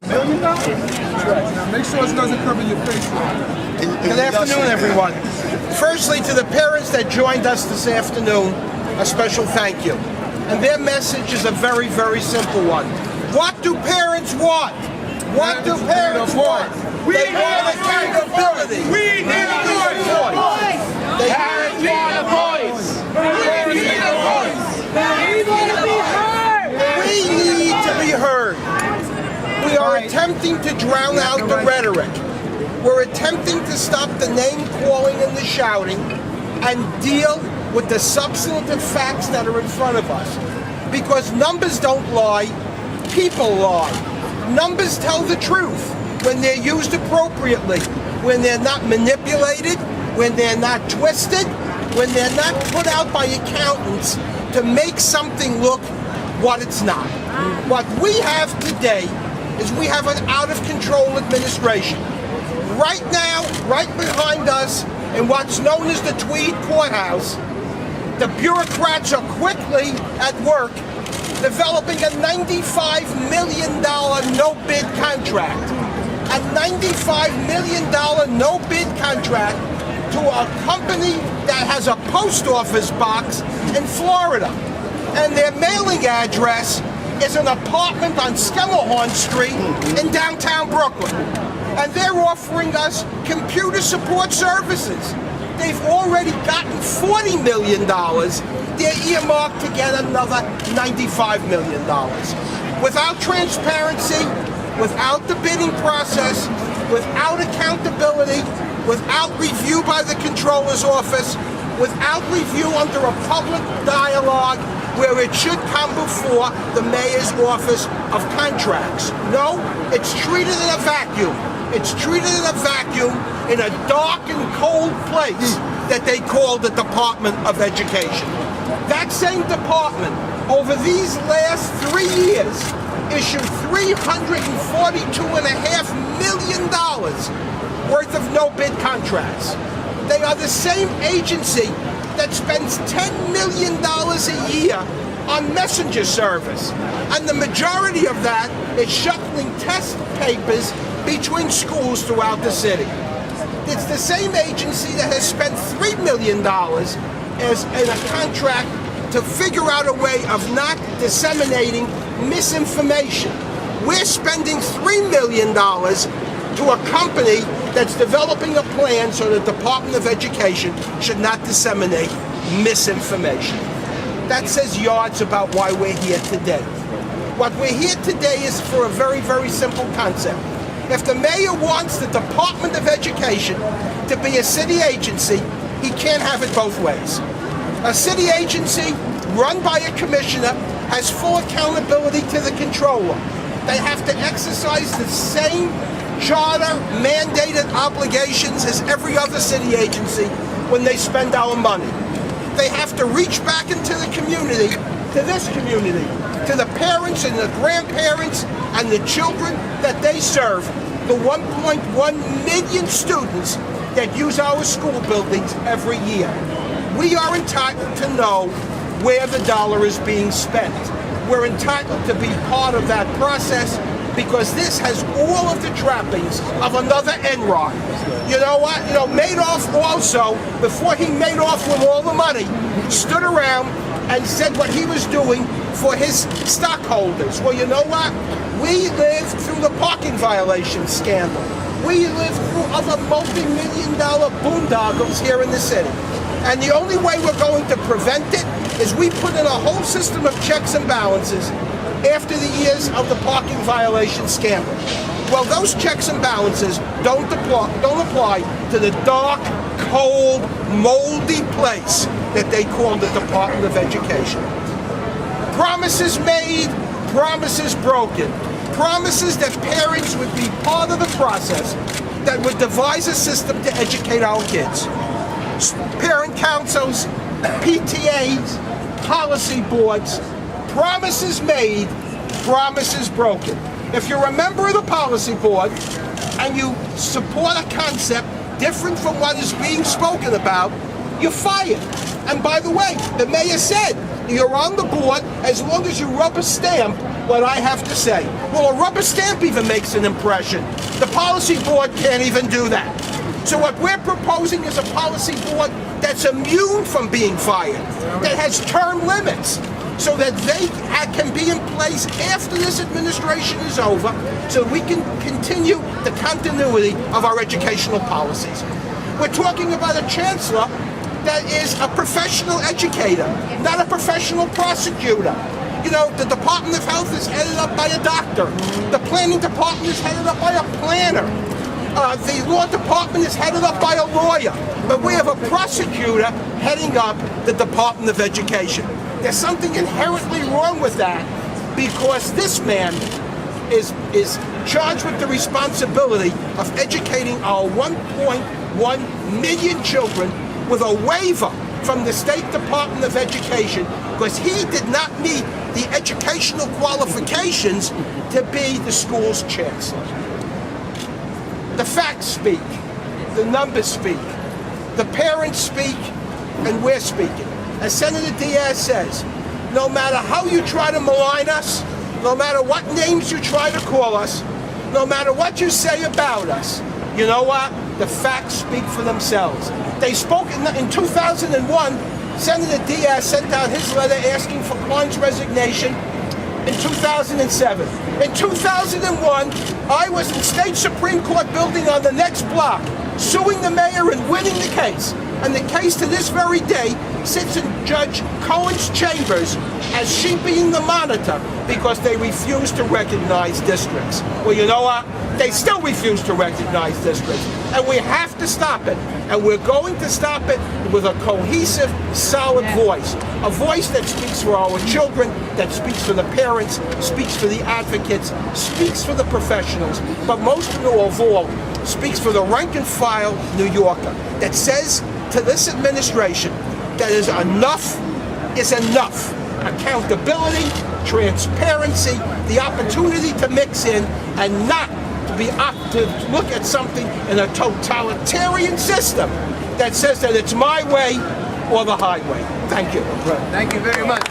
Now make sure it doesn't cover your face. Good afternoon, everyone. Firstly, to the parents that joined us this afternoon, a special thank you. And their message is a very, very simple one. What do parents want? What do parents want? They want accountability. We need a voice. Parents want a voice. We need a voice. We need to be heard. We are attempting to drown out the rhetoric. We're attempting to stop the name calling and the shouting and deal with the substantive facts that are in front of us. Because numbers don't lie, people lie. Numbers tell the truth when they're used appropriately, when they're not manipulated, when they're not twisted, when they're not put out by accountants to make something look what it's not. What we have today is we have an out-of-control administration. Right now, right behind us, in what's known as the Tweed Courthouse, the bureaucrats are quickly at work developing a $95 million no-bid contract. A $95 million no-bid contract to a company that has a post office box in Florida. And their mailing address is an apartment on Skellahorn Street in downtown Brooklyn. And they're offering us computer support services. They've already gotten $40 million. They're earmarked to get another $95 million. Without transparency, without the bidding process, without accountability, without review by the Controller's Office, without review under a public dialogue where it should come before the Mayor's Office of Contracts. No, it's treated in a vacuum. It's treated in a vacuum in a dark and cold place that they call the Department of Education. That same department, over these last 3 years, issued $342.5 million worth of no-bid contracts. They are the same agency that spends $10 million a year on messenger service. And the majority of that is shuttling test papers between schools throughout the city. It's the same agency that has spent $3 million as in a contract to figure out a way of not disseminating misinformation. We're spending $3 million to a company that's developing a plan so the Department of Education should not disseminate misinformation. That says yards about why we're here today. What we're here today is for a very, very simple concept. If the mayor wants the Department of Education to be a city agency, he can't have it both ways. A city agency run by a commissioner has full accountability to the controller. They have to exercise the same charter mandated obligations as every other city agency when they spend our money. They have to reach back into the community, to this community, to the parents and the grandparents and the children that they serve, the 1.1 million students that use our school buildings every year. We are entitled to know where the dollar is being spent. We're entitled to be part of that process because this has all of the trappings of another Enron. You know what? You know, Madoff also, before he made off with all the money, stood around and said what he was doing for his stockholders. Well, you know what? We lived through the parking violation scandal. We lived through other multi-million-dollar boondoggles here in the city. And the only way we're going to prevent it is we put in a whole system of checks and balances after the years of the parking violation scandal. Well, those checks and balances don't apply to the dark, cold, moldy place that they call the Department of Education. Promises made, promises broken. Promises that parents would be part of the process that would devise a system to educate our kids. Parent councils, PTAs, policy boards, promises made, promises broken. If you're a member of the policy board and you support a concept different from what is being spoken about, you're fired. And by the way, the mayor said, you're on the board as long as you rubber stamp what I have to say. Well, a rubber stamp even makes an impression. The policy board can't even do that. So what we're proposing is a policy board that's immune from being fired, that has term limits, so that they can be in place after this administration is over, so we can continue the continuity of our educational policies. We're talking about a chancellor that is a professional educator, not a professional prosecutor. You know, the Department of Health is headed up by a doctor. The planning department is headed up by a planner. The law department is headed up by a lawyer. But we have a prosecutor heading up the Department of Education. There's something inherently wrong with that, because this man is charged with the responsibility of educating our 1.1 million children with a waiver from the State Department of Education, because he did not meet the educational qualifications to be the school's chancellor. The facts speak, the numbers speak, the parents speak, and we're speaking. As Senator Diaz says, no matter how you try to malign us, no matter what names you try to call us, no matter what you say about us, you know what? The facts speak for themselves. They spoke in 2001. Senator Diaz sent out his letter asking for Klein's resignation in 2007. In 2001, I was in State Supreme Court building on the next block, suing the mayor and winning the case. And the case to this very day sits in Judge Cohen's chambers as she being the monitor, because they refuse to recognize districts. Well, you know what? They still refuse to recognize districts. And we have to stop it. And we're going to stop it with a cohesive, solid voice. A voice that speaks for our children, that speaks for the parents, speaks for the advocates, speaks for the professionals, but most of all, speaks for the rank and file New Yorker, that says to this administration that enough is enough. Accountability, transparency, the opportunity to mix in, and not to look at something in a totalitarian system that says that it's my way or the highway. Thank you. Thank you very much.